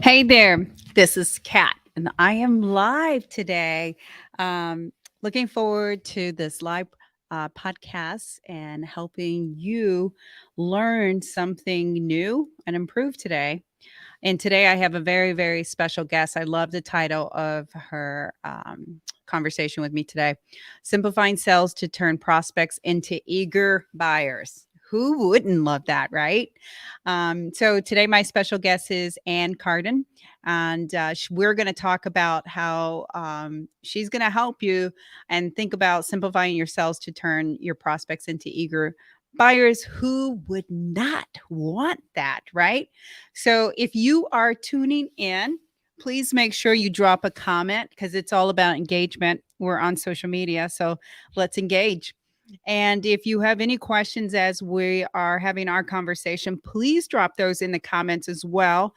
Hey there, this is Kat, and I am live today. Um, Looking forward to this live podcast and helping you learn something new and improve today. And today I have a very, very special guest. I love the title of her conversation with me today: Simplifying Sales to Turn Prospects into Eager Buyers. Who wouldn't love that, right? So today, my special guest is Ann Carden, and we're going to talk about how she's going to help you and think about simplifying your sales to turn your prospects into eager buyers. Who would not want that, right? So if you are tuning in, please make sure you drop a comment because it's all about engagement. We're on social media, so let's engage. And if you have any questions as we are having our conversation, please drop those in the comments as well,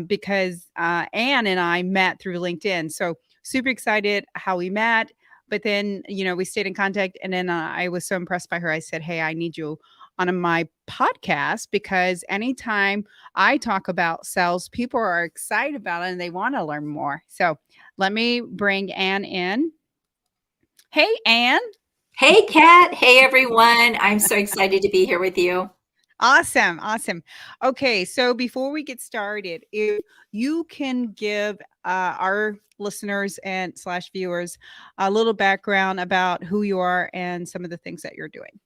because Ann and I met through LinkedIn. So super excited how we met. But then, we stayed in contact. And then I was so impressed by her. I said, hey, I need you on my podcast because anytime I talk about sales, people are excited about it and they want to learn more. So let me bring Ann in. Hey, Ann. Hey, Kat. Hey, everyone. I'm so excited to be here with you. Awesome. Awesome. Okay. So before we get started, if you can give our listeners and slash viewers a little background about who you are and some of the things that you're doing.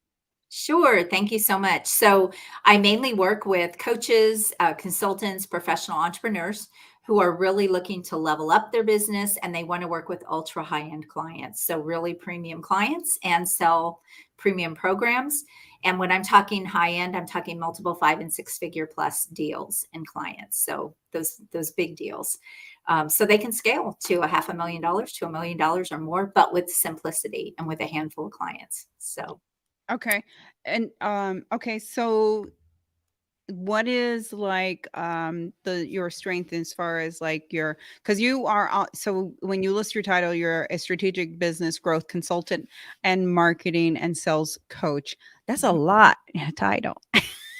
Sure. Thank you so much. So, I mainly work with coaches, consultants, professional entrepreneurs who are really looking to level up their business and they want to work with ultra high end clients. So, really premium clients and sell premium programs. And when I'm talking high end, I'm talking multiple 5 and 6 figure plus deals and clients. So, those big deals. So they can scale to $500,000 to $1 million or more, but with simplicity and with a handful of clients. So Okay. And okay, so what is like the your strength as far as like your, because you are so when you list your title, you're a strategic business growth consultant and marketing and sales coach. That's a lot in a title.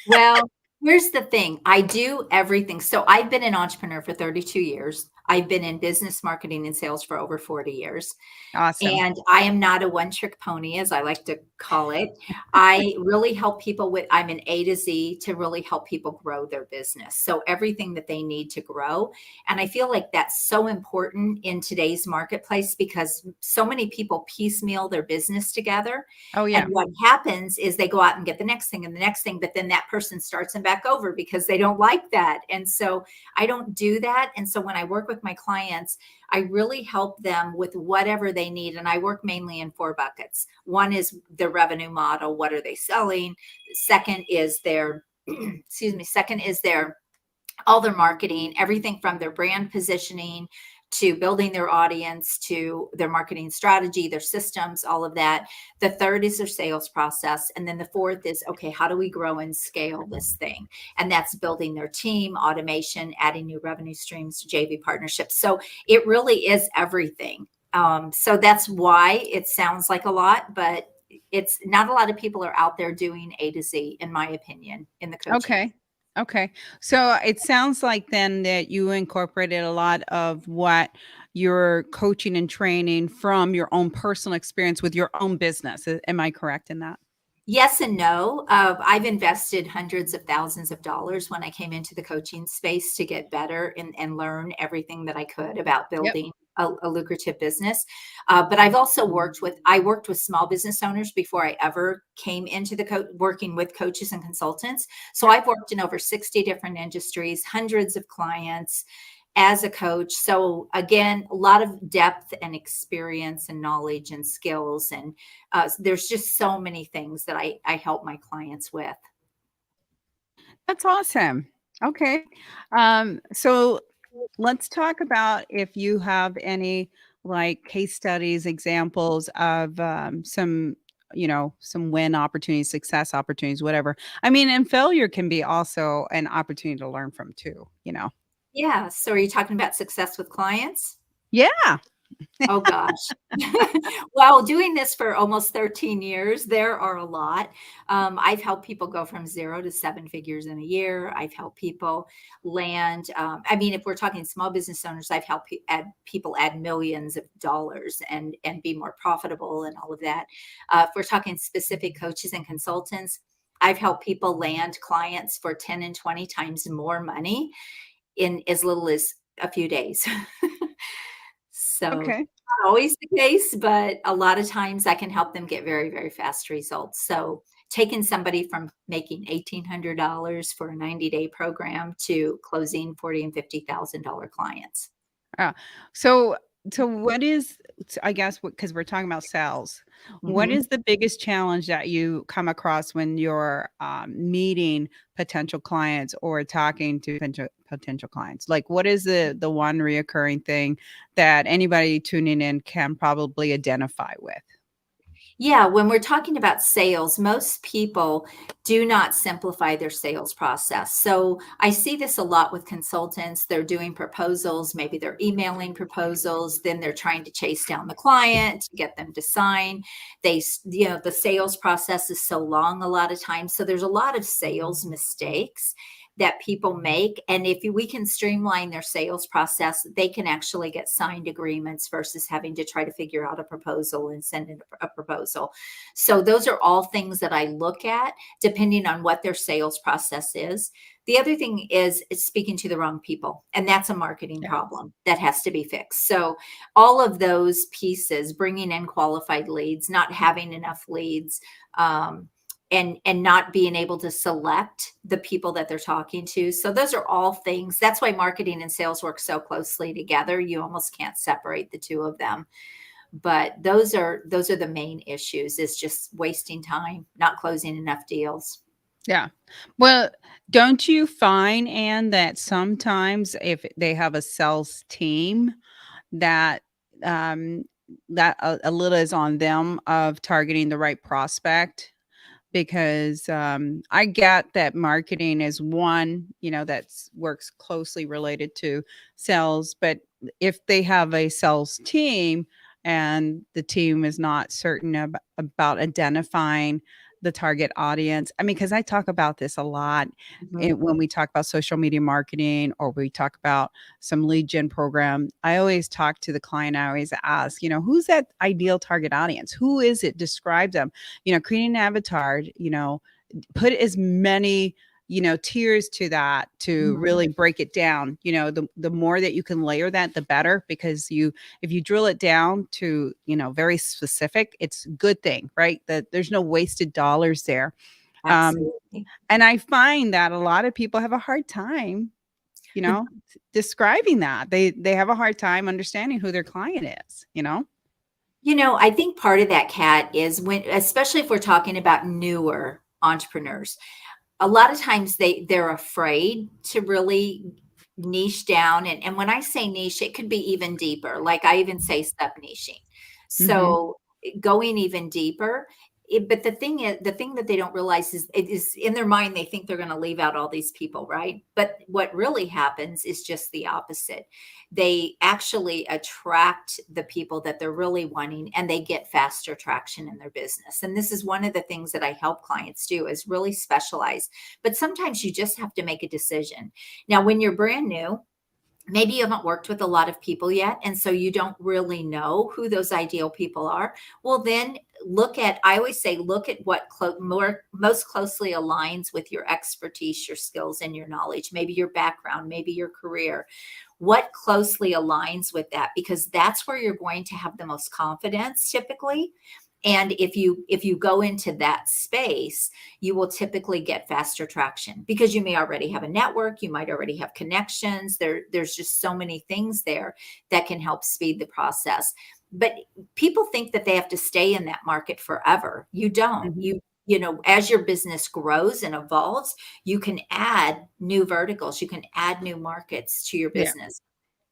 Well, here's the thing. I do everything. So I've been an entrepreneur for 32 years. I've been in business marketing and sales for over 40 years. Awesome. And I am not a one-trick pony, as I like to call it. I really help people with, I'm an A to Z to really help people grow their business. So everything that they need to grow. And I feel like that's so important in today's marketplace because so many people piecemeal their business together. Oh And yeah. what happens is they go out and get the next thing and the next thing, but then that person starts them back over because they don't like that. And so I don't do that. And so when I work with my clients, I really help them with whatever they need. And I work mainly in 4 buckets. One is the revenue model. What are they selling? Second is their, excuse me, second is their, all their marketing, everything from their brand positioning to building their audience to their marketing strategy, their systems, all of that. The third is their sales process. And then the fourth is, okay, how do we grow and scale this thing? And that's building their team, automation, adding new revenue streams, JV partnerships. So it really is everything. So that's why it sounds like a lot, but it's not a lot of people are out there doing A to Z, in my opinion, in the coaching. Okay. Okay. So it sounds like then that you incorporated a lot of what you're coaching and training from your own personal experience with your own business. Am I correct in that? Yes and no. I've invested hundreds of thousands of dollars when I came into the coaching space to get better and learn everything that I could about Yep. building a lucrative business. But I've also I worked with small business owners before I ever came into working with coaches and consultants. So Yep. I've worked in over 60 different industries, hundreds of clients as a coach. So again, a lot of depth and experience and knowledge and skills. And there's just so many things that I help my clients with. That's awesome. Okay. So let's talk about if you have any like case studies, examples of some win opportunities, success opportunities, whatever. I mean, and failure can be also an opportunity to learn from too. Yeah. So are you talking about success with clients? Yeah. Oh gosh. Well, doing this for almost 13 years, there are a lot. I've helped people go from 0 to 7 figures in a year. I've helped people land, I mean, if we're talking small business owners, I've helped people add millions of dollars and be more profitable and all of that. If we're talking specific coaches and consultants, I've helped people land clients for 10 and 20 times more money in as little as a few days. So, Okay. not always the case, but a lot of times I can help them get very, very fast results. So, taking somebody from making $1,800 for a 90-day program to closing 40 and $50,000 clients. Uh, so so what is I guess because we're talking about sales, what Mhm. is the biggest challenge that you come across when you're meeting potential clients or talking to potential clients? Like, what is the one reoccurring thing that anybody tuning in can probably identify with? Yeah, when we're talking about sales, most people do not simplify their sales process. So I see this a lot with consultants. They're doing proposals, maybe they're emailing proposals, then they're trying to chase down the client, get them to sign. The sales process is so long a lot of times. So there's a lot of sales mistakes that people make. And if we can streamline their sales process, they can actually get signed agreements versus having to try to figure out a proposal and send in a proposal. So those are all things that I look at depending on what their sales process is. The other thing is it's speaking to the wrong people, and that's a marketing Yeah. problem that has to be fixed. So all of those pieces, bringing in qualified leads, not having enough leads, and not being able to select the people that they're talking to. So those are all things. That's why marketing and sales work so closely together. You almost can't separate the two of them. But those are the main issues, is just wasting time, not closing enough deals. Yeah. Well, don't you find, Anne, that sometimes if they have a sales team that um that a little is on them of targeting the right prospect? Because I get that marketing is one, that's works closely related to sales, but if they have a sales team and the team is not certain about identifying the target audience, I mean, because I talk about this a lot Mhm. when we talk about social media marketing or we talk about some lead gen program. I always talk to the client. I always ask, who's that ideal target audience? Who is it? Describe them. Creating an avatar, put as many, tiers to that to Mhm. really break it down. The more that you can layer that, the better, because if you drill it down to, very specific, it's a good thing, right? That there's no wasted dollars there. Um, Absolutely. and I find that a lot of people have a hard time, describing that. They have a hard time understanding who their client is. I think part of that, Kat, is when, especially if we're talking about newer entrepreneurs, a lot of times they're afraid to really niche down. And when I say niche, it could be even deeper. Like I even say sub niching. Mhm. So going even deeper. But the thing that they don't realize is it is in their mind, they think they're going to leave out all these people, right? But what really happens is just the opposite. They actually attract the people that they're really wanting, and they get faster traction in their business. And this is one of the things that I help clients do, is really specialize. But sometimes you just have to make a decision. Now, when you're brand new, maybe you haven't worked with a lot of people yet, and so you don't really know who those ideal people are. Well, then I always say, look at what most closely aligns with your expertise, your skills, and your knowledge, maybe your background, maybe your career. What closely aligns with that? Because that's where you're going to have the most confidence typically. And if you go into that space, you will typically get faster traction because you may already have a network, you might already have connections. There's just so many things there that can help speed the process. But people think that they have to stay in that market forever. You don't. Mhm. As your business grows and evolves, you can add new verticals, you can add new markets to your Yeah. business.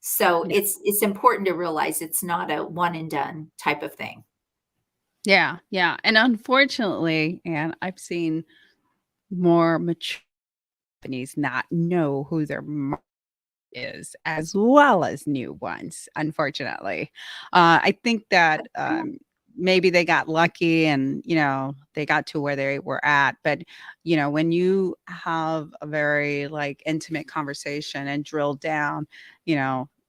So Yeah. it's important to realize it's not a one and done type of thing. Yeah. Yeah. And unfortunately, and I've seen more mature companies not know who their is, as well as new ones, unfortunately. I think that maybe they got lucky and, they got to where they were at. But, when you have a very like intimate conversation and drill down,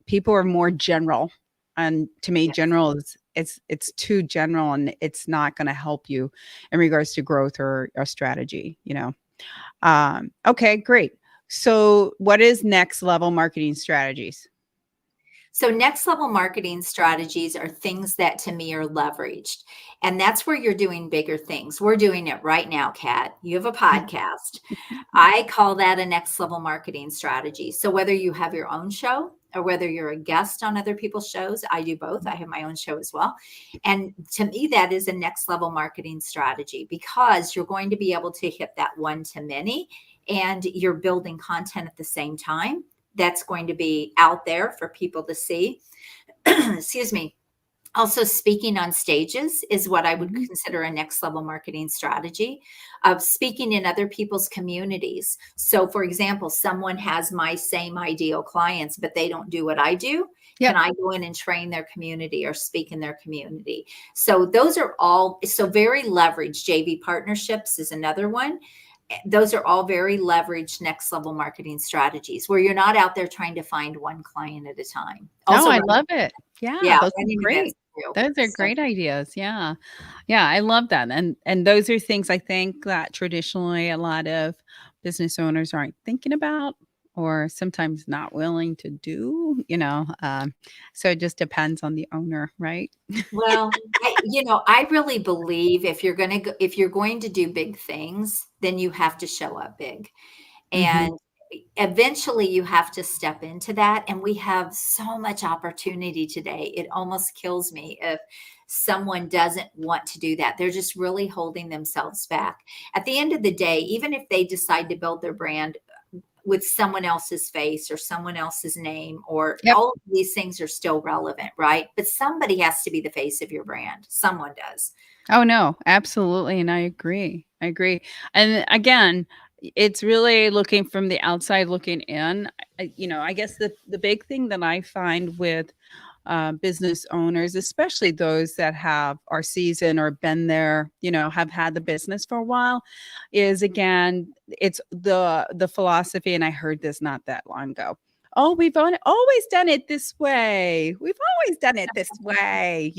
people are more general. And to me, Yes. general is it's too general and it's not going to help you in regards to growth or strategy. Okay, great. So, what is next level marketing strategies? So, next level marketing strategies are things that to me are leveraged. And that's where you're doing bigger things. We're doing it right now, Kat. You have a podcast. I call that a next level marketing strategy. So, whether you have your own show or whether you're a guest on other people's shows, I do both. I have my own show as well. And to me, that is a next level marketing strategy because you're going to be able to hit that one to many and you're building content at the same time that's going to be out there for people to see. Excuse me. Also, speaking on stages is what I would Mhm. consider a next level marketing strategy of speaking in other people's communities. So, for example, someone has my same ideal clients, but they don't do what I do. Can Yep. I go in and train their community or speak in their community? So, those are all so very leveraged. JV partnerships is another one. Those are all very leveraged next level marketing strategies where you're not out there trying to find one client at a time. No, Also, I love it. Yeah, yeah, those are running events great. too. Those are So, great ideas. Yeah. Yeah, I love that. And those are things I think that traditionally a lot of business owners aren't thinking about or sometimes not willing to do. So it just depends on the owner, right? well, I really believe if you're going to do big things, then you have to show up big. Mhm. And eventually you have to step into that. And we have so much opportunity today. It almost kills me if someone doesn't want to do that. They're just really holding themselves back. At the end of the day, even if they decide to build their brand with someone else's face or someone else's name, or Yep. all of these things are still relevant, right? But somebody has to be the face of your brand. Someone does. Oh, no, absolutely, and I agree. I agree. And again, it's really looking from the outside looking in. I guess the big thing that I find with business owners, especially those that are seasoned or been there, have had the business for a while, is again, it's the philosophy. And I heard this not that long ago. Oh, we've always done it this way. We've always done it this way.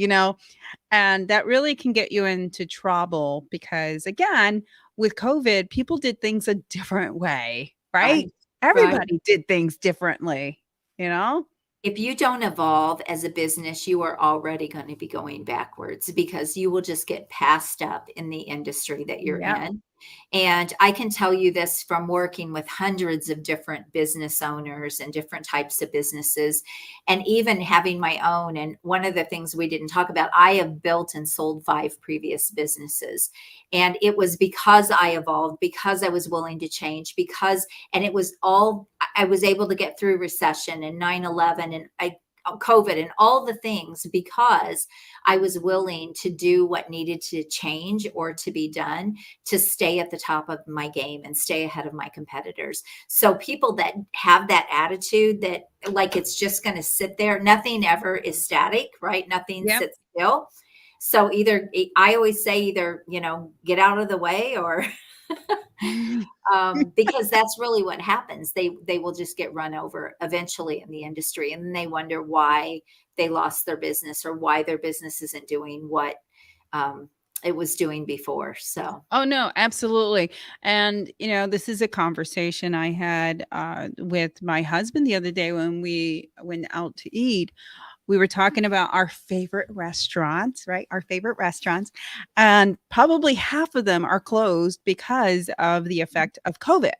And that really can get you into trouble because, again, with COVID, people did things a different way, right? Right. Right. Everybody did things differently, you know? If you don't evolve as a business, you are already going to be going backwards because you will just get passed up in the industry that you're Yep. in. And I can tell you this from working with hundreds of different business owners and different types of businesses, and even having my own. And one of the things we didn't talk about, I have built and sold 5 previous businesses. And it was because I evolved, because I was willing to change, and it was all, I was able to get through recession and 9/11 and COVID and all the things because I was willing to do what needed to change or to be done to stay at the top of my game and stay ahead of my competitors. So people that have that attitude that like it's just going to sit there, nothing ever is static, right? Nothing Yep. sits still. So either I always say either, get out of the way or because that's really what happens. They will just get run over eventually in the industry, and then they wonder why they lost their business or why their business isn't doing what it was doing before. So Oh, no, absolutely. And, this is a conversation I had with my husband the other day when we went out to eat. We were talking about our favorite restaurants, right? Our favorite restaurants. And probably half of them are closed because of the effect of COVID.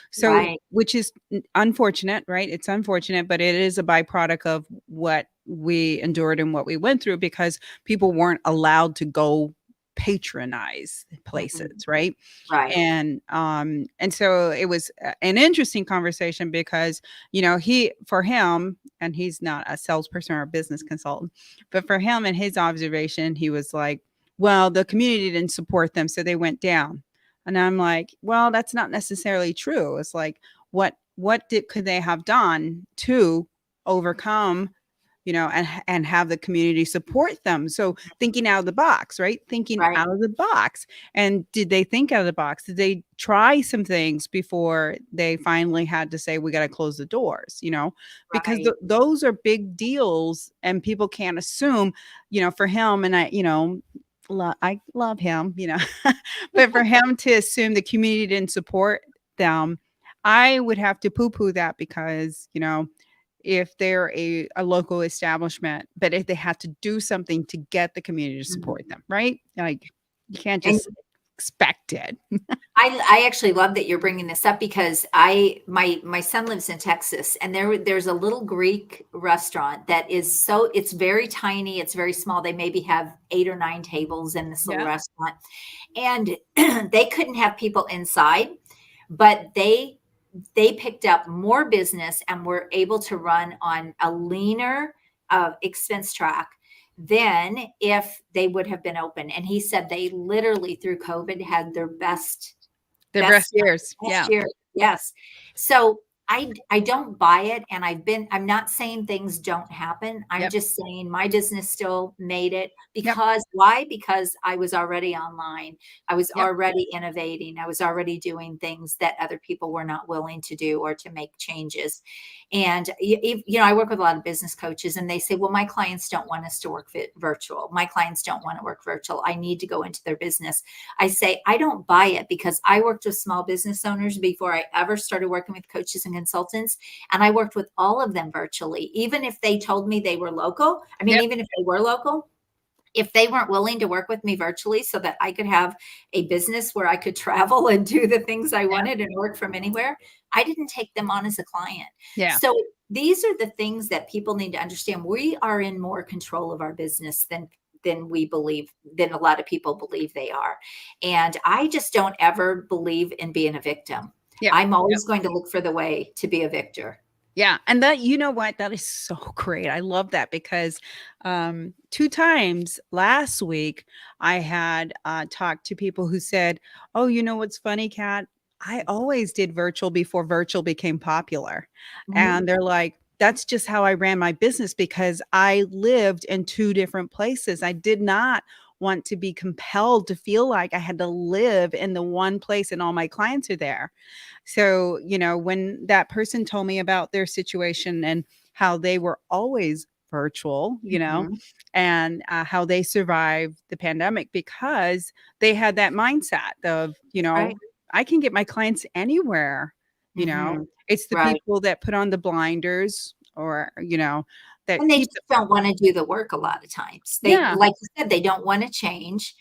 So, right, which is unfortunate, right? It's unfortunate, but it is a byproduct of what we endured and what we went through because people weren't allowed to go patronize places, mhm, right? right, And so it was an interesting conversation because he for him, and he's not a salesperson or a business consultant, but for him and his observation, he was like, well, the community didn't support them, so they went down. And I'm like, well, that's not necessarily true. It's like what what could they have done to overcome, and have the community support them. So thinking out of the box, right? Thinking Right. out of the box. And did they think out of the box? Did they try some things before they finally had to say, we got to close the doors, because Right. those are big deals and people can't assume, for him, and I love him, but for him to assume the community didn't support them, I would have to poo poo that because, if they're a local establishment, but if they had to do something to get the community to support Mhm. them, right? Like you can't And just expect it. I actually love that you're bringing this up because my son lives in Texas, and there's a little Greek restaurant that is it's very tiny, it's very small. They maybe have 8 or 9 tables in this little Yeah. restaurant, and they couldn't have people inside, but they picked up more business and were able to run on a leaner expense track than if they would have been open. And he said they literally through COVID had their Their best best years. last Yeah. year. Yes. So I don't buy it, and I'm not saying things don't happen. I'm Yep. just saying my business still made it Yep. because why? Because I was already online. I was Yep. already innovating. I was already doing things that other people were not willing to do or to make changes. And I work with a lot of business coaches, and they say, "Well, my clients don't want us to work virtual. My clients don't want to work virtual. I need to go into their business." I say, I don't buy it because I worked with small business owners before I ever started working with coaches and consultants. And I worked with all of them virtually, even if they told me they were local. I mean, Yep. even if they were local, if they weren't willing to work with me virtually so that I could have a business where I could travel and do the things I Yeah. wanted and work from anywhere, I didn't take them on as a client. Yeah. So these are the things that people need to understand. We are in more control of our business than we believe, than a lot of people believe they are. And I just don't ever believe in being a victim. Yep. I'm Yep. always going to look for the way to be a victor. Yeah, and that, you know what? That is so great. I love that because 2 times last week I had talked to people who said, "Oh, you know what's funny, Kat? I always did virtual before virtual became popular." Mhm. And they're like, "That's just how I ran my business because I lived in 2 different places. I did not want to be compelled to feel like I had to live in the one place and all my clients are there." So, when that person told me about their situation and how they were always virtual, Mhm. and how they survived the pandemic because they had that mindset of, Right. I can get my clients anywhere, you know. Mhm. It's the Right. people that put on the blinders or, that And they keep just don't wanna do the work a lot of times. They yeah, like you said, they don't wanna change.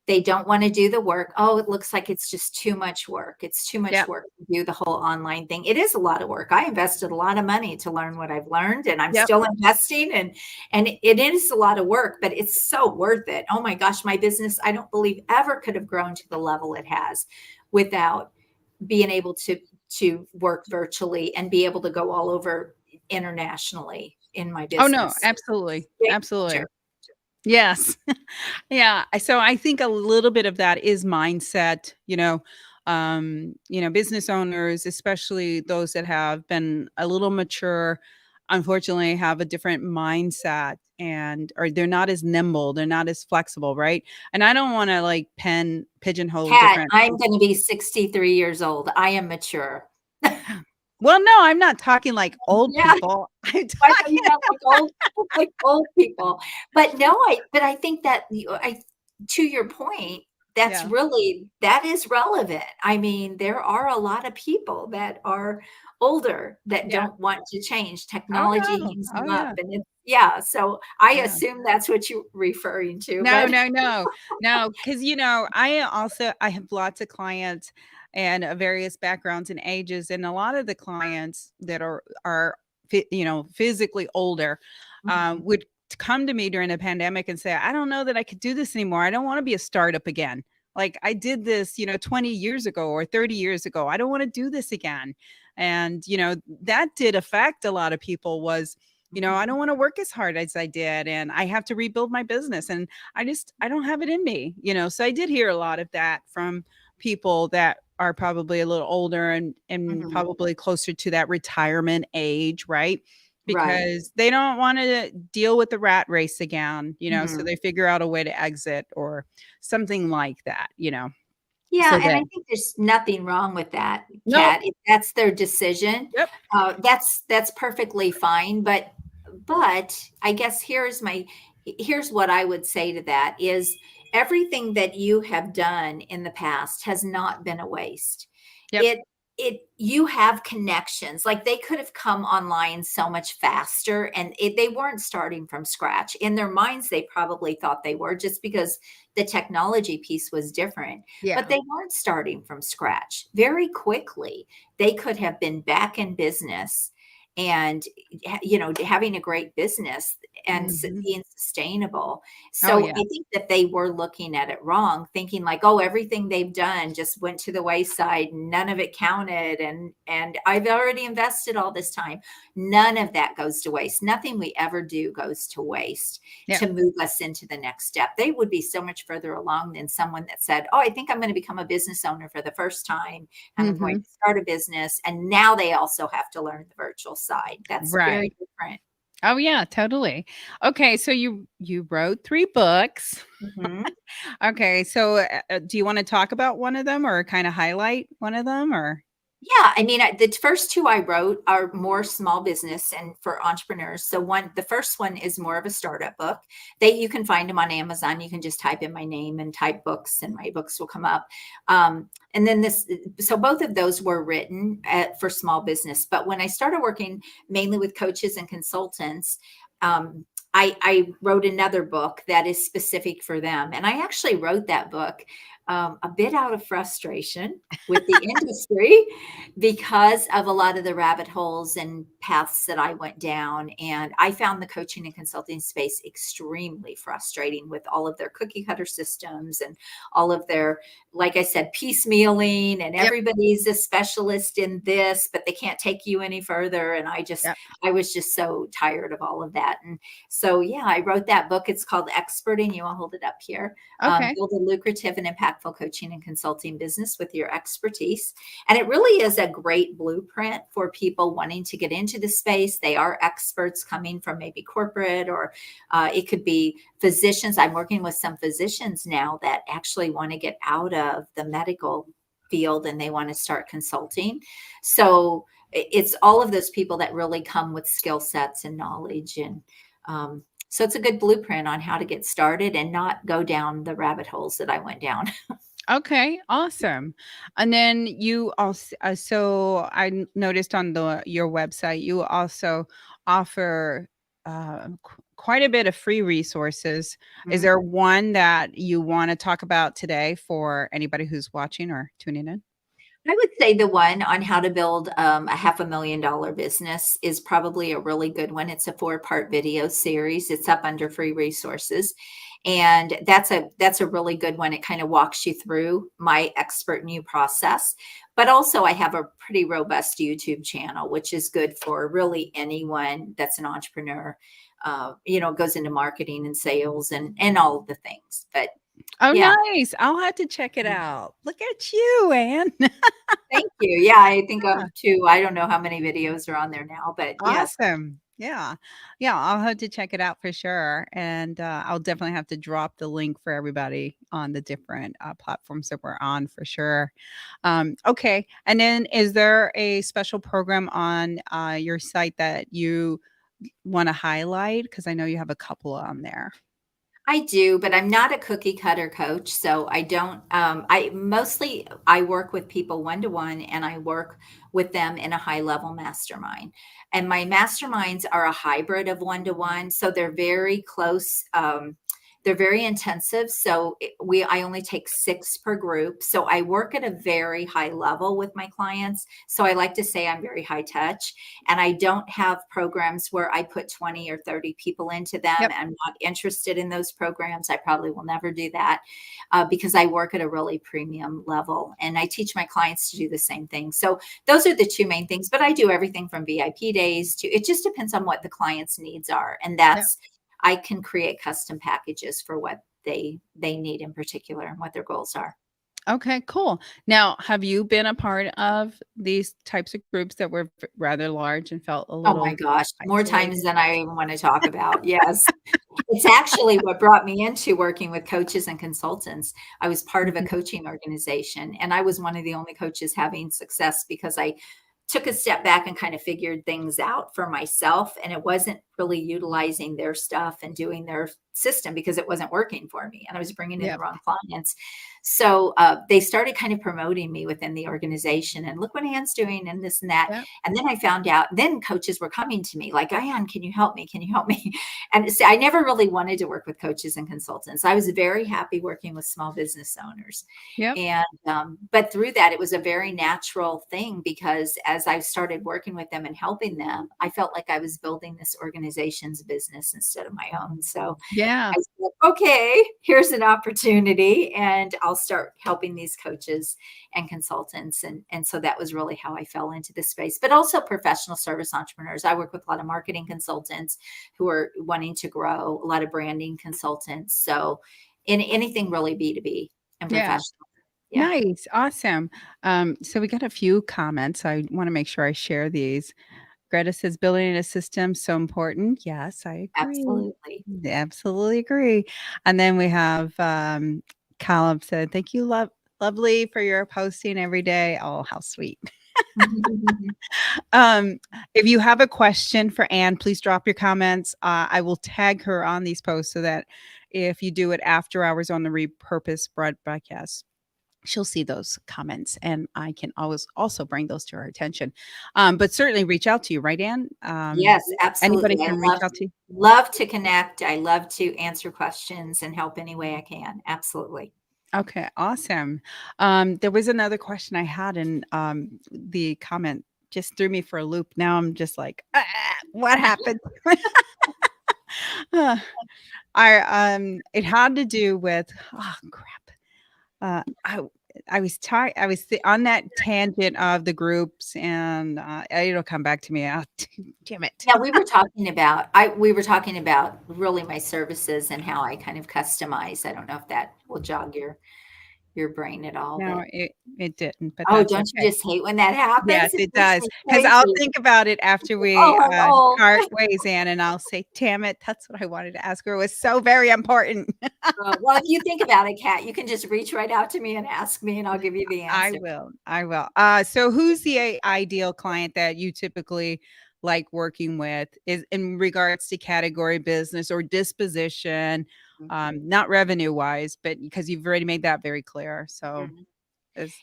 They don't wanna do the work. "Oh, it looks like it's just too much work. It's too yeah, much work to do the whole online thing." It is a lot of work. I invested a lot of money to learn what I've learned, and I'm yep. still investing, and it is a lot of work, but it's so worth it. Oh my gosh, my business, I don't believe ever could have grown to the level it has without being able to work virtually and be able to go all over internationally in my Oh, no, business. absolutely, Game absolutely. changer. Yes. Yeah, so I think a little bit of that is mindset, business owners, especially those that have been a little mature, unfortunately have a different mindset and or they're not as nimble, they're not as flexible, right? And I don't want to like pigeonhole Kat, different I'm gonna be 63 years old. I am mature. Well, no, I'm not talking like old Yeah, people. I'm I thought you talking meant like old people. But no, I think that to your point, Yeah. that is relevant. I mean, there are a lot of people that are older that Yeah. don't want to change. Oh, Technology no. hangs Oh, them up, yeah. and yeah, so I Yeah. assume that's what you're referring to, No, but no, no, no. Because I have lots of clients and various backgrounds and ages, and a lot of the clients that are physically older, Mhm. would come to me during the pandemic and say, "I don't know that I could do this anymore. I don't want to be a startup again. Like I did this, 20 years ago or 30 years ago. I don't want to do this again." And that did affect a lot of people. I Mhm. don't want to work as hard as I did, and I have to rebuild my business. And I don't have it in me. So I did hear a lot of that from people that are probably a little older and Mhm. probably closer to that retirement age, right? Right. Because they don't want to deal with the rat race again, so Mhm. they figure out a way to exit or something like that. Yeah, So and I that think there's nothing wrong with that, nope. Kat. If that's their decision, Yep. that's perfectly fine. But I guess here's what I would say to that is everything that you have done in the past has not been a waste. Yep. It you have connections. Like they could have come online so much faster, and they weren't starting from scratch. In their minds, they probably thought they were just because the technology piece was different, but Yeah. they weren't starting from scratch. Very quickly, they could have been back in business and having a great business and Mhm. being sustainable. Oh, So yeah. I think that they were looking at it wrong, thinking like, oh, everything they've done just went to the wayside, none of it counted, and I've already invested all this time. None of that goes to waste. Nothing we ever do goes to waste Yeah. to move us into the next step. They would be so much further along than someone that said, oh, I think I'm going to become a business owner for the first time and I'm going Mhm. to start a business. And now they also have to learn the virtual side. That's very Right. different. Oh, yeah, totally. Okay, so you wrote 3 books. Mhm. Okay, so, do you wanna talk about one of them or kinda highlight one of them or Yeah, I mean, the first two I wrote are more small business and for entrepreneurs. So the first one is more of a startup book. You can find them on Amazon. You can just type in my name and type books, and my books will come up. And then so both of those were written for small business. But when I started working mainly with coaches and consultants, I wrote another book that is specific for them, and I actually wrote that book a bit out of frustration with the industry because of a lot of the rabbit holes and paths that I went down. And I found the coaching and consulting space extremely frustrating with all of their cookie cutter systems and all of their, like I said, piecemealing, and Yep, everybody's a specialist in this, but they can't take you any further. And yep. I was just so tired of all of that. And so, yeah, I wrote that book. It's called Experting You. I'll hold it up here. Okay. Build a lucrative and impactful coaching and consulting business with your expertise. And it really is a great blueprint for people wanting to get into the space. They are experts coming from maybe corporate, or it could be physicians. I'm working with some physicians now that actually want to get out of the medical field and they want to start consulting. So it's all of those people that really come with skill sets and knowledge. And so it's a good blueprint on how to get started and not go down the rabbit holes that I went down. Okay, awesome. And then you also so noticed on the your website, you also offer, quite a bit of free resources. Is there one that you wanna talk about today for anybody who's watching or tuning in? I would say the one on how to build a $500,000 business is probably a really good one. It's a 4-part video series. It's up under free resources. And that's a really good one. It kind of walks you through my expert new process. But also I have a pretty robust YouTube channel, which is good for really anyone that's an entrepreneur. Goes into marketing and sales and all of the things. But Oh, yeah. nice. I'll have to check it out. Look at you, Anne. Thank you. Yeah, I think Yeah. I'm too. I don't know how many videos are on there now, but yes. Awesome. Yeah. Yeah, I'll have to check it out for sure, and, I'll definitely have to drop the link for everybody on the different, platforms that we're on for sure. Okay, and then is there a special program on, your site that you wanna highlight? Because I know you have a couple on there. I do, but I'm not a cookie cutter coach, so I don't. I work with people one to one, and I work with them in a high level mastermind. And my masterminds are a hybrid of one to one, so they're very close. They're very intensive. So I only take 6 per group. So I work at a very high level with my clients. So I like to say I'm very high touch, and I don't have programs where I put 20 or 30 people into them. Yep, I'm not interested in those programs. I probably will never do that because I work at a really premium level, and I teach my clients to do the same thing. So those are the two main things, but I do everything from VIP days to, it just depends on what the client's needs are. And yep. I can create custom packages for what they need in particular and what their goals are. Okay, cool. Now, have you been a part of these types of groups that were rather large and felt a Oh my little gosh, more times isolated? than I even wanna talk about, yes. It's actually what brought me into working with coaches and consultants. I was part of a Mhm. coaching organization, and I was one of the only coaches having success because I took a step back and kind of figured things out for myself, and it wasn't really utilizing their stuff and doing their system because it wasn't working for me, and I was bringing in the Yep, wrong clients. So, they started kind of promoting me within the organization, and "Look what Ann's doing," and this and that, yep, and then I found out then coaches were coming to me like, "Ann, can you help me? Can you help me?" And see, I never really wanted to work with coaches and consultants. I was very happy working with small business owners. yep. And, but through that, it was a very natural thing because as I started working with them and helping them, I felt like I was building this organization's business instead of my own. So Yeah, I said, okay, here's an opportunity, and I'll start helping these coaches and consultants. And so that was really how I fell into this space, but also professional service entrepreneurs. I work with a lot of marketing consultants who are wanting to grow, a lot of branding consultants. So in anything really B2B and yeah. professional. Yeah, Nice, awesome. So we got a few comments. I want to make sure I share these. Greta says building a system so important. Yes, I agree. absolutely. Absolutely agree. And then we have Caleb said, "Thank you, lovely, for your posting every day." Oh, how sweet. Um, if you have a question for Anne, please drop your comments. I will tag her on these posts so that if you do it after hours on the repurpose broadcast, she'll see those comments and I can always also bring those to her attention. But certainly reach out to you, right, Anne? Yes, Anybody absolutely. I can reach love out to you. love to connect. I love to answer questions and help any way I can. Absolutely. Okay, awesome. There was another question I had, and the comment just threw me for a loop. Now I'm just like, what happened? Uh, it had to do with oh crap. I was tired. I was on that tangent of the groups, and it'll come back to me. Oh, damn it! Yeah, we were talking about really my services and how I kind of customize. I don't know if that will jog your brain at all, No, but it didn't, but oh, that's don't you okay. just hate when that Yes, happens? It it makes does. me Because 'cause I'll crazy. think about it after we, Oh, I'm old. part ways, Ann, and I'll say, "Damn it, that's what I wanted to ask her. It was so very important." Well, if you think about it, Kat, you can just reach right out to me and ask me, and I'll give you the I answer. will, I will. So who's the ideal client that you typically like working with is in regards to category business or disposition, not revenue-wise, but because you've already made that very clear, so Mhm. is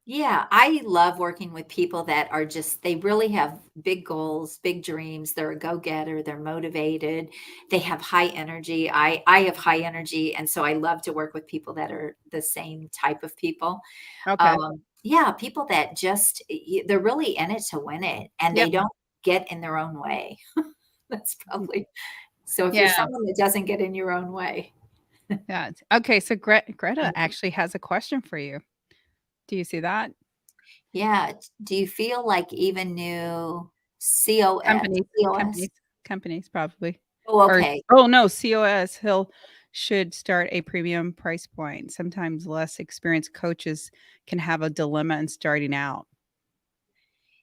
Yeah, I love working with people that are just, they really have big goals, big dreams. They're a go-getter, they're motivated, they have high energy. I have high energy, and so I love to work with people that are the same type of people. okay. Yeah, people that just they're really in it to win it, and they Yep. don't get in their own way. That's Mm, probably so if you're yeah. someone that doesn't get in your own way. Yeah. Okay. So Greta actually has a question for you. Do you see that? Yeah. Do you feel like even new COS? Companies, COS? companies, companies probably. Oh, Or okay. oh no, COS. He'll should start a premium price point. Sometimes less experienced coaches can have a dilemma in starting out.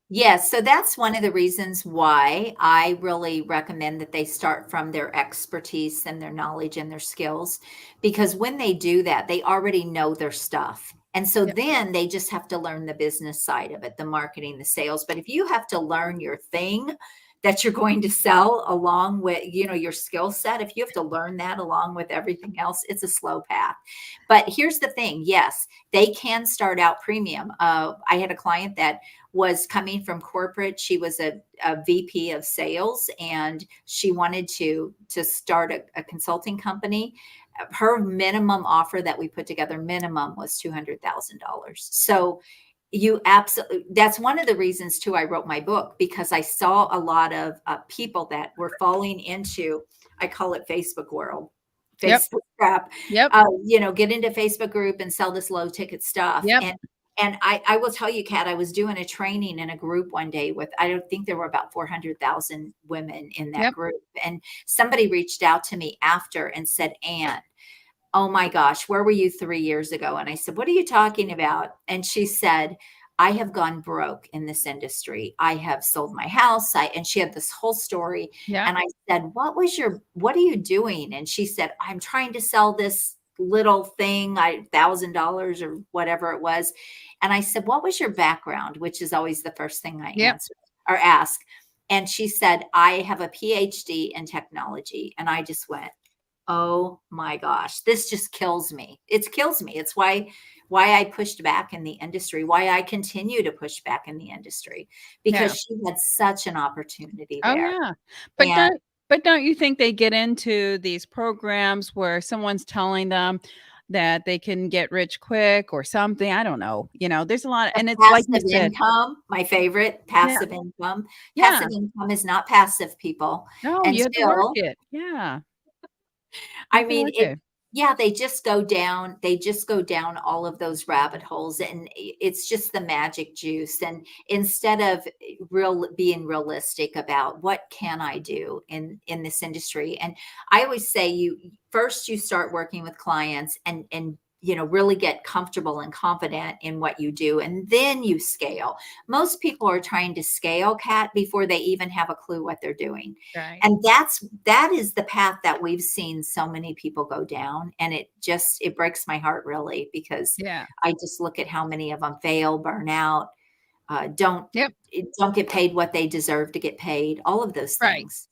Yes, so that's one of the reasons why I really recommend that they start from their expertise and their knowledge and their skills, because when they do that, they already know their stuff. And so Yep. then they just have to learn the business side of it, the marketing, the sales. But if you have to learn your thing that you're going to sell along with, your skill set, if you have to learn that along with everything else, it's a slow path. But here's the thing, yes, they can start out premium. I had a client that was coming from corporate. She was a VP of sales, and she wanted to start a consulting company. Her minimum offer that we put together, minimum, was $200,000. So you absolutely, that's one of the reasons too I wrote my book, because I saw a lot of people that were falling into, I call it Facebook world, Yep. Facebook crap. Yep. Get into Facebook group and sell this low ticket stuff. Yep. And I will tell you, Kat, I was doing a training in a group one day with, I don't think there were about 400,000 women in that Yep. group. And somebody reached out to me after and said, Anne, oh my gosh, where were you 3 years ago? And I said, what are you talking about? And she said, I have gone broke in this industry. I have sold my house. And she had this whole story. Yeah. And I said, what are you doing? And she said, I'm trying to sell this little thing, $1,000 or whatever it was. And I said, what was your background? Which is always the first thing I Yep. answer or ask. And she said, I have a PhD in technology. And I just went, oh my gosh, this just kills me. It kills me. It's why I pushed back in the industry, why I continue to push back in the industry, Yeah. because she had such an opportunity Oh, there. yeah. But And don't you think they get into these programs where someone's telling them that they can get rich quick or something? I don't know. There's a lot the and it's like you passive said. income, my favorite, Yeah. passive income. Yeah. Passive income is not passive, people. No, you have to work Until it. Yeah. You I have to mean, work it. yeah, they just go down all of those rabbit holes, and it's just the magic juice. And instead of being realistic about what can I do in this industry. And I always say, you start working with clients and really get comfortable and confident in what you do, and then you scale. Most people are trying to scale, Kat, before they even have a clue what they're doing. Right. And that is the path that we've seen so many people go down. And it breaks my heart, really, because Yeah. I just look at how many of them fail, burn out, don't Yep. don't get paid what they deserve to get paid, all of those Right. things.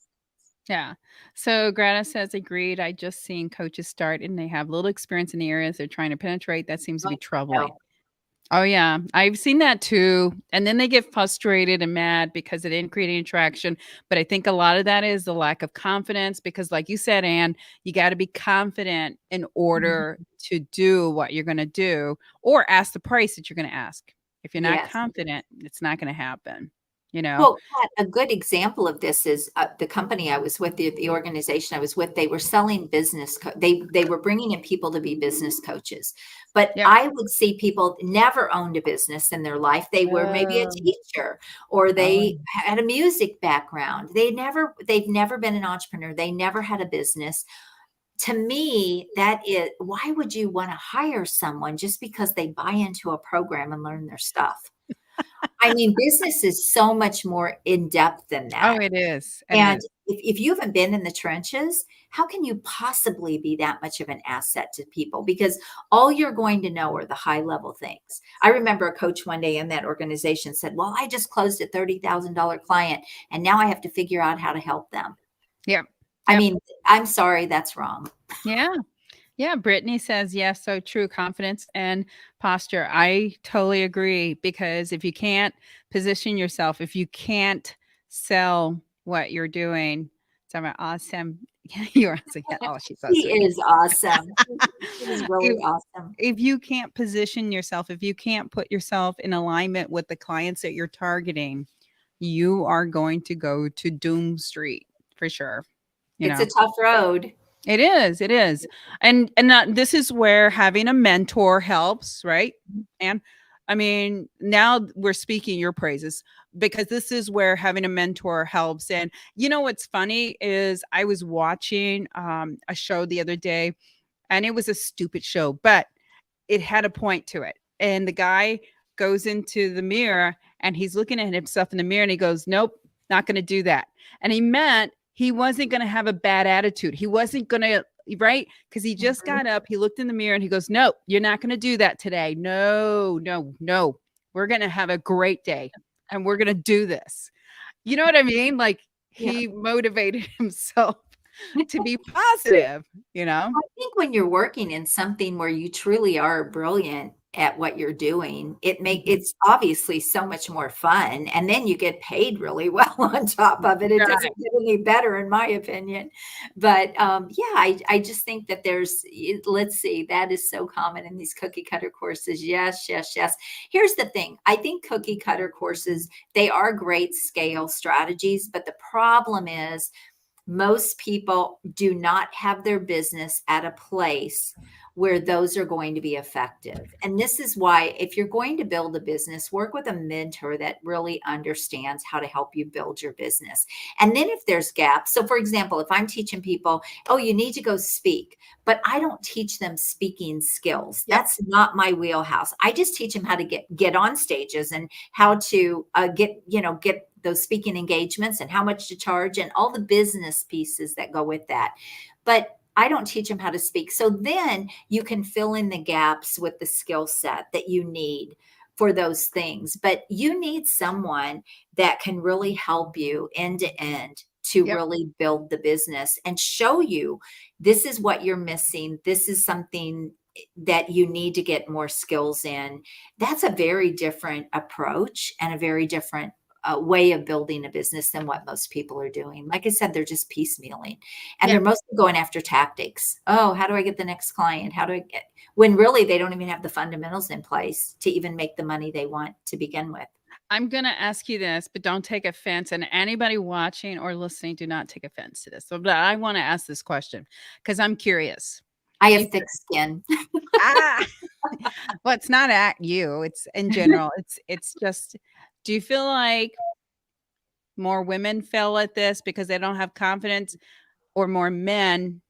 Yeah. So Greta says, agreed. I just seen coaches start and they have little experience in the areas they're trying to penetrate. That seems to be Oh, troubling. no. Oh, yeah. I've seen that too. And then they get frustrated and mad because it didn't create any traction. But I think a lot of that is the lack of confidence because, like you said, Anne, you got to be confident in order Mhm. to do what you're going to do or ask the price that you're going to ask. If you're not Yes. confident, it's not going to happen, you know? Well, Kat, a good example of this is the company I was with, the organization I was with. They were selling they were bringing in people to be business coaches, but Yep. I would see people never owned a business in their life. They were maybe a Oh, teacher, or oh, they had a music background. They've never been an entrepreneur. They never had a business. To me, that is, why would you want to hire someone just because they buy into a program and learn their stuff? I mean, business is so much more in depth than oh, that. it is. It And is. if you haven't been in the trenches, how can you possibly be that much of an asset to people? Because all you're going to know are the high level things. I remember a coach one day in that organization said, well, I just closed a $30,000 client and now I have to figure out how to help them. Yep. I Yep. mean, I'm sorry, that's wrong. Yeah. Yeah, Brittany says, yes, so true. Confidence and posture. I totally agree because if you can't position yourself, if you can't sell what you're doing, so I'm awesome. You're awesome. Yeah, oh, she's so He sweet. is awesome. He's really if, awesome. if you can't position yourself, if you can't put yourself in alignment with the clients that you're targeting, you are going to go to Doom Street for sure. You It's a know, tough road. it is, it is. This is where having a mentor helps, right? And I mean, now we're speaking your praises because this is where having a mentor helps. And you know what's funny is I was watching a show the other day and it was a stupid show, but it had a point to it. And the guy goes into the mirror and he's looking at himself in the mirror and he goes, nope, not going to do that. And he meant he wasn't going to have a bad attitude. He wasn't going to, right? Because he just Mhm. got up, he looked in the mirror and he goes, nope, you're not going to do that today. No, no, no. We're going to have a great day and we're going to do this. You know what I mean? Like Yeah. he motivated himself to be positive, you know? I think when you're working in something where you truly are brilliant at what you're doing, Mhm. it's obviously so much more fun, and then you get paid really well on top of it. It Right. doesn't get any better in my opinion. But, yeah, I just think that let's see, that is so common in these cookie cutter courses. Yes, yes, yes. Here's the thing. I think cookie cutter courses, they are great scale strategies, but the problem is most people do not have their business at a place where those are going to be effective. And this is why, if you're going to build a business, work with a mentor that really understands how to help you build your business. And then if there's gaps, so for example, if I'm teaching people, oh, you need to go speak, but I don't teach them speaking skills. Yep. That's not my wheelhouse. I just teach them how to get on stages and how to get those speaking engagements and how much to charge and all the business pieces that go with that. But I don't teach them how to speak. So then you can fill in the gaps with the skill set that you need for those things. But you need someone that can really help you end to end to Yep. really build the business and show you this is what you're missing. This is something that you need to get more skills in. That's a very different approach and a very different way of building a business than what most people are doing. Like I said, they're just piecemealing and Yeah. they're mostly going after tactics. Oh, how do I get the next client? How do I get, when really they don't even have the fundamentals in place to even make the money they want to begin with. I'm going to ask you this, but don't take offense. And anybody watching or listening, do not take offense to this. So, but I want to ask this question because I'm curious. I Do you, have thick skin. ah, well, it's not at you. It's in general. It's just, do you feel like more women fail at this because they don't have confidence, or more men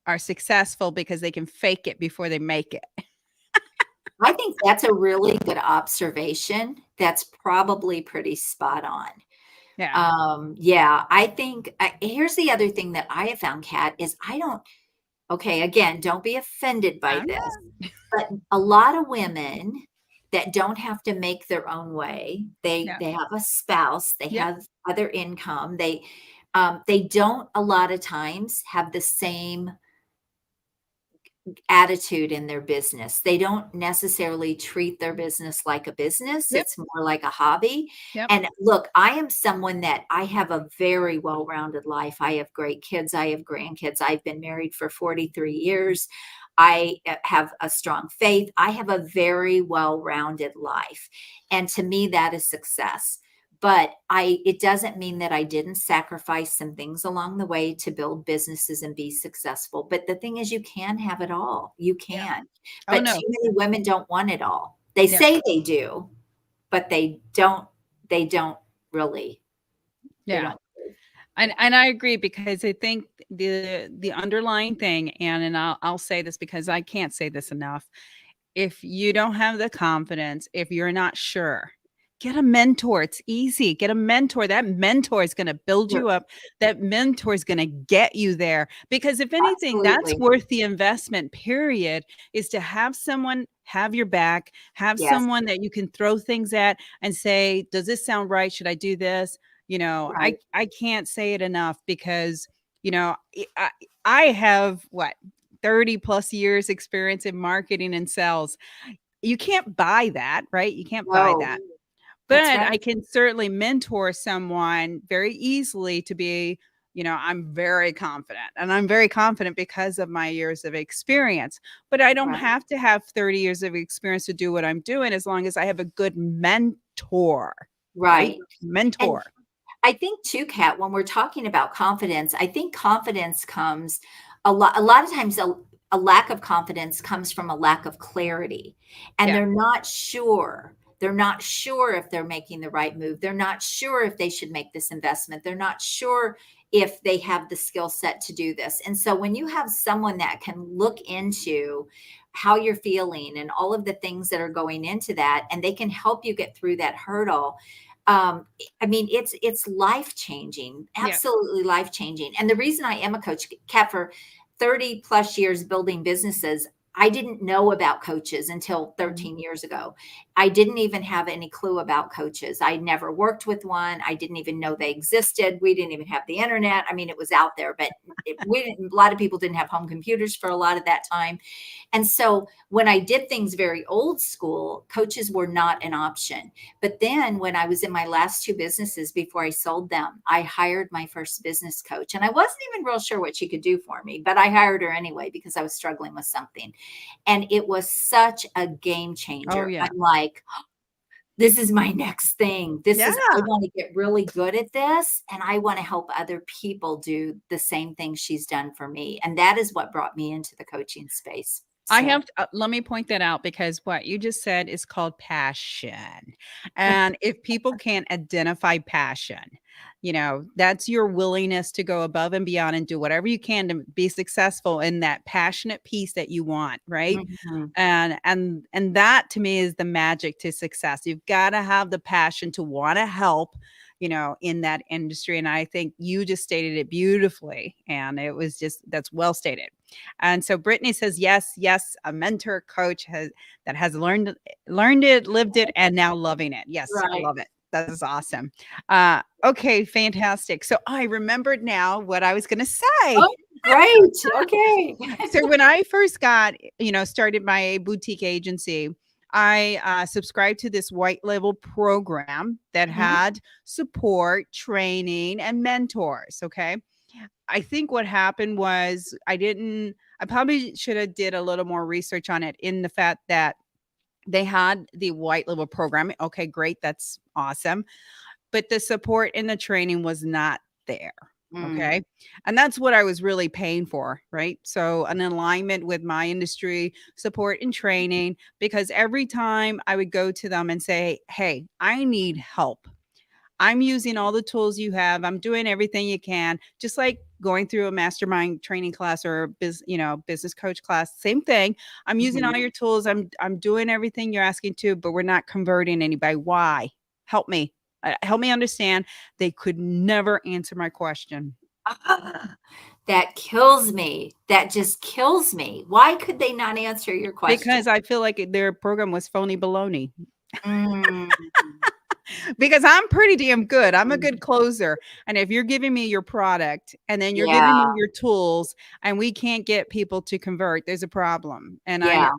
are successful because they can fake it before they make it? I think that's a really good observation. That's probably pretty spot on. Yeah. Yeah, I think here's the other thing that I have found, Kat, is I don't, okay, again, don't be offended by I'm this, not. but a lot of women that don't have to make their own way, Yeah. they have a spouse, they Yep. have other income, they don't a lot of times have the same attitude in their business. They don't necessarily treat their business like a business. Yep. It's more like a hobby. Yep. And look, I am someone that I have a very well-rounded life. I have great kids. I have grandkids. I've been married for 43 years. I have a strong faith. I have a very well-rounded life. And to me, that is success. But it doesn't mean that I didn't sacrifice some things along the way to build businesses and be successful. But the thing is, you can have it all. You Yeah. can. Oh But no. too many women don't want it all. They Yeah. say they do, but they don't really, they Yeah. don't. And I agree, because I think the underlying thing, and I'll say this because I can't say this enough. If you don't have the confidence, if you're not sure, get a mentor. It's easy. Get a mentor. That mentor is going to build You're you up. That mentor is going to get you there. Because if anything, that's absolutely. worth the investment, period, is to have someone have your back, have Yes. someone that you can throw things at and say, does this sound right? Should I do this? Right. I can't say it enough, because, I, I have what, 30 plus years experience in marketing and sales. You can't buy that, right? You can't buy No, that. that's But right. I can certainly mentor someone very easily to be, I'm very confident, and I'm very confident because of my years of experience. But I don't Right. have to have 30 years of experience to do what I'm doing, as long as I have a good mentor, right? Right. And Mentor. I think too, Kat, when we're talking about confidence, I think confidence comes a lot of times a lack of confidence comes from a lack of clarity. And Yeah. they're not sure. They're not sure if they're making the right move. They're not sure if they should make this investment. They're not sure if they have the skill set to do this. And so when you have someone that can look into how you're feeling and all of the things that are going into that, and they can help you get through that hurdle, I mean, it's life changing, Yeah. absolutely life changing. And the reason I am a coach, Kat, for 30 plus years building businesses, I didn't know about coaches until Mhm. 13 years ago. I didn't even have any clue about coaches. I never worked with one. I didn't even know they existed. We didn't even have the internet. I mean, it was out there, but a lot of people didn't have home computers for a lot of that time. And so when I did things very old school, coaches were not an option. But then when I was in my last two businesses before I sold them, I hired my first business coach. And I wasn't even real sure what she could do for me, but I hired her anyway because I was struggling with something. And it was such a game Oh changer. yeah. I'm like, this is my next thing. Yeah. I want to get really good at this. And I want to help other people do the same thing she's done for me. And that is what brought me into the coaching space. I So, have let me point that out because what you just said is called passion. And if people can't identify passion, that's your willingness to go above and beyond and do whatever you can to be successful in that passionate piece that you want, right? mhm, And that to me is the magic to success. You've got to have the passion to want to help, in that industry. And I think you just stated it beautifully. And it was just that's well stated. And so Brittany says, yes, yes, a mentor coach has learned it, lived it, and now loving it. Yes, I right. love it. That is awesome. Okay, fantastic. So I remembered now what I was going to say. Oh, great. Okay. So when I first got, started my boutique agency, I subscribed to this white label program that Mhm, had support, training, and mentors. Okay. I think what happened was I probably should have did a little more research on it in the fact that they had the white label program. Okay, great. That's awesome. But the support and the training was not there. mm, Okay. And that's what I was really paying for. Right. So, an alignment with my industry, support and training, because every time I would go to them and say, hey, I need help. I'm using all the tools you have. I'm doing everything you can, just like going through a mastermind training class or a business coach class. Same thing. I'm using mhm. all your tools. I'm doing everything you're asking to, but we're not converting anybody. Why? Help me. Help me understand. They could never answer my question Ah, that kills me. That just kills me. Why could they not answer your question? because I feel like their program was phony baloney. Mm, Because I'm pretty damn good. I'm a mm, good closer. And if you're giving me your product and then you're giving yeah, me your tools and we can't get people to convert, there's a problem. And yeah.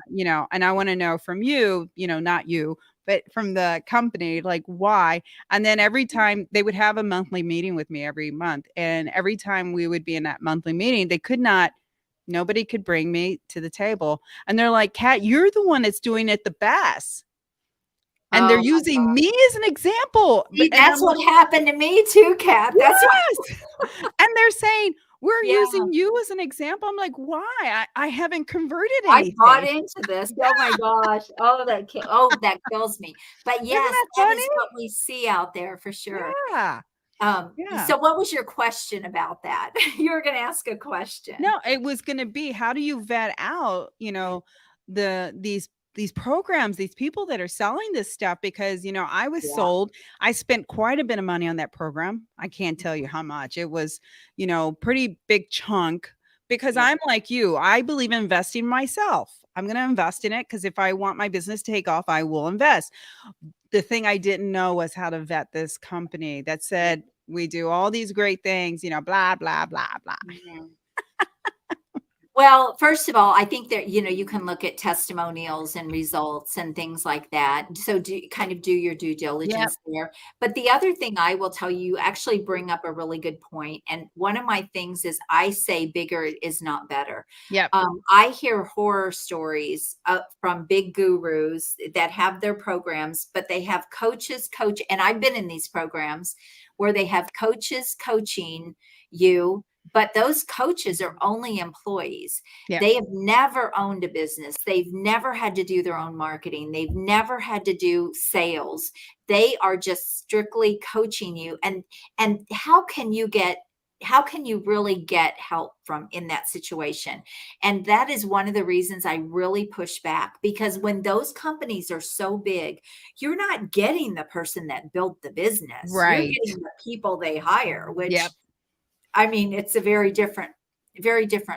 I want to know from you, not you, but from the company, like why. And then every time they would have a monthly meeting with me every month. And every time we would be in that monthly meeting, nobody could bring me to the table. And they're like, Kat, you're the one that's doing it the best. And they're Oh my using god. me as an example, See, and that's I'm like, what happened to me too, Kat. That's what "Yes!" And they're saying, "We're yeah, using you as an example." I'm like, "Why? I haven't converted I bought anything." into this. Oh my gosh. That kills me. But Isn't yes, that that is funny? what we see out there for sure. Yeah, yeah. So what was your question about that? You were gonna ask a question. No, it was gonna be, how do you vet out, these programs, these people that are selling this stuff? Because, I was Yeah. sold. I spent quite a bit of money on that program. I can't tell you how much. It was, pretty big chunk because Yeah. I'm like you. I believe in investing in myself. I'm going to invest in it because if I want my business to take off, I will invest. The thing I didn't know was how to vet this company that Yeah. said, we do all these great things, blah, blah, blah, blah. Mhm. Well, first of all, I think that, you can look at testimonials and results and things like that. So do your due Yep. diligence there. But the other thing I will tell you, you actually bring up a really good point. And one of my things is I say bigger is not better. Yep. I hear horror stories from big gurus that have their programs, but they have coach, and I've been in these programs where they have coaches coaching you, but those coaches are only employees. Yep. They have never owned a business. They've never had to do their own marketing. They've never had to do sales. They are just strictly coaching you. And how can you really get help from in that situation? And that is one of the reasons I really push back, because when those companies are so big, you're not getting the person that built the business. You're Right. getting the people they hire, Yep. which I mean, it's a very different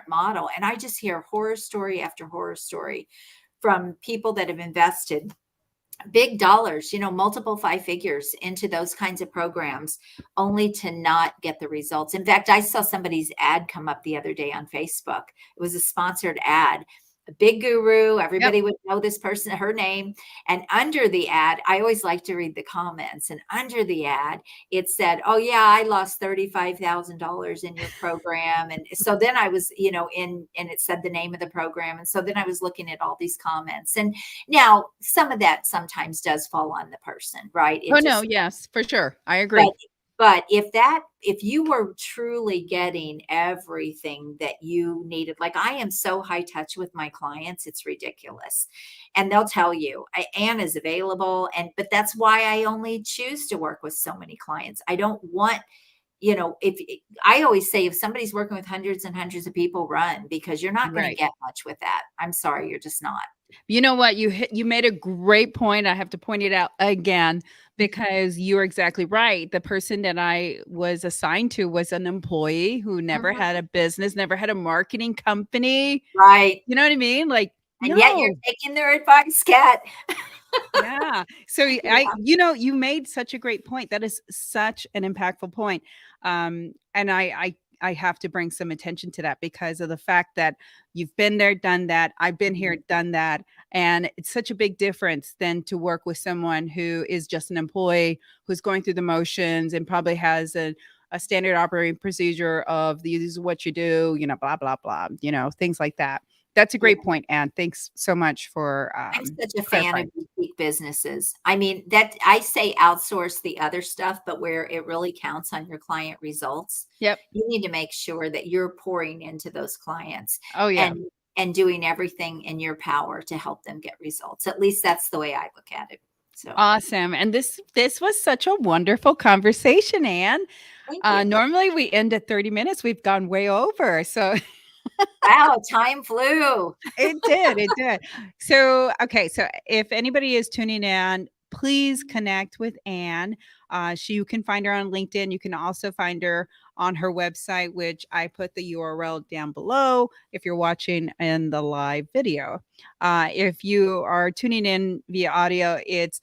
model. And I just hear horror story after horror story from people that have invested big dollars, multiple five figures into those kinds of programs only to not get the results. In fact, I saw somebody's ad come up the other day on Facebook. It was a sponsored ad. A big guru, Yep. everybody would know this person, her name. And under the ad, I always like to read the comments. And under the ad, it said, "Oh yeah, I lost $35,000 in your program." And so then I was, and it said the name of the program. And so then I was looking at all these comments. And now some of that sometimes does fall on the person, right? Oh, It no, just yes, for sure. I but agree. But if you were truly getting everything that you needed, like I am so high touch with my clients, it's ridiculous. And they'll tell you, Anne is available. But that's why I only choose to work with so many clients. I don't want, if I always say, if somebody's working with hundreds and hundreds of people, run, because you're not going to Right. get much with that. I'm sorry, you're just not. You know what? You made a great point. I have to point it out again because you're exactly right. The person that I was assigned to was an employee who never Mhm. had a business, never had a marketing company. Right. You know what I mean? Like, And yet you're no. taking their advice, Kat. Yeah. So Yeah. you made such a great point. That is such an impactful point. And I have to bring some attention to that because of the fact that you've been there, done that. I've been here, Mhm. done that. And it's such a big difference than to work with someone who is just an employee who's going through the motions and probably has a standard operating procedure of this is what you do, blah, blah, blah, things like that. That's a Yeah. great point, Anne. Thanks so much for I'm such a fan of clarifying. boutique businesses. I mean, that I say outsource the other stuff, but where it really counts on your client results, Yep. you need to make sure that you're pouring into those clients Oh, yeah. and doing everything in your power to help them get results. At least that's the way I look at it. So, Awesome. And this was such a wonderful conversation, Anne. thank you. Normally we end at 30 minutes. We've gone way over. So Wow, time flew. it did. It did. So, okay. So, if anybody is tuning in, please connect with Anne. You can find her on LinkedIn. You can also find her on her website, which I put the URL down below if you're watching in the live video. If you are tuning in via audio, it's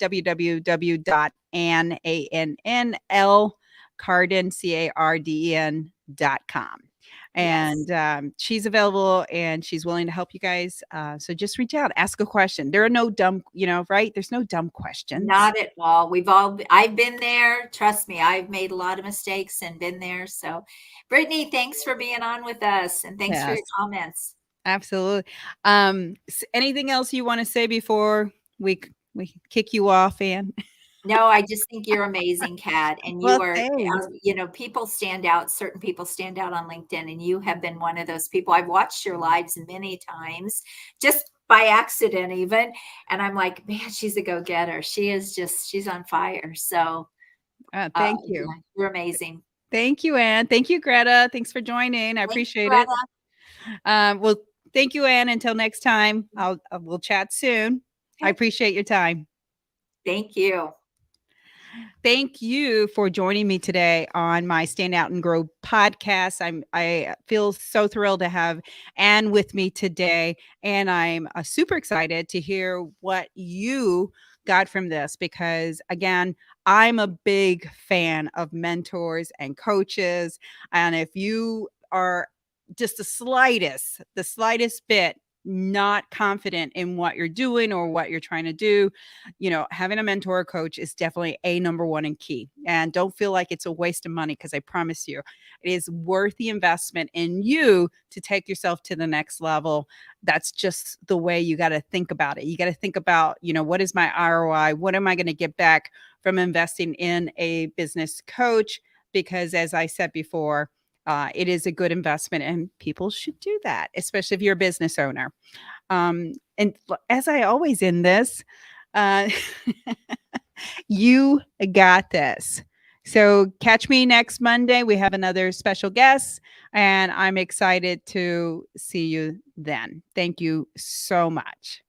www.annl.carden.com. Yes. And she's available and she's willing to help you guys. So just reach out, ask a question. There are no dumb, right? There's no dumb questions. Not at all. I've been there. Trust me, I've made a lot of mistakes and been there. So, Brittany, thanks for being on with us and thanks for your Yes, comments. absolutely. Anything else you want to say before we kick you off, Anne? No, I just think you're amazing, Kat. And Well, you are, thanks. people stand out. Certain people stand out on LinkedIn, and you have been one of those people. I've watched your lives many times, just by accident, even. And I'm like, man, she's a go getter. She's on fire. So, Thank yeah, you. you're amazing. Thank you, Anne. Thank you, Greta. Thanks for joining. I Thanks, appreciate it. Greta. Well, thank you, Anne. Until next time, we'll chat soon. I Okay. appreciate your time. Thank you. Thank you for joining me today on my Stand Out and Grow podcast. I feel so thrilled to have Anne with me today, and I'm super excited to hear what you got from this because again, I'm a big fan of mentors and coaches, and if you are just the slightest bit not confident in what you're doing or what you're trying to do, having a mentor or coach is definitely a number one and key. And don't feel like it's a waste of money because I promise you, it is worth the investment in you to take yourself to the next level. That's just the way you got to think about it. You got to think about, what is my ROI? What am I going to get back from investing in a business coach? Because as I said before, it is a good investment and people should do that, especially if you're a business owner. And as I always end this, uh, you got this. So catch me next Monday. We have another special guest, and I'm excited to see you then. Thank you so much.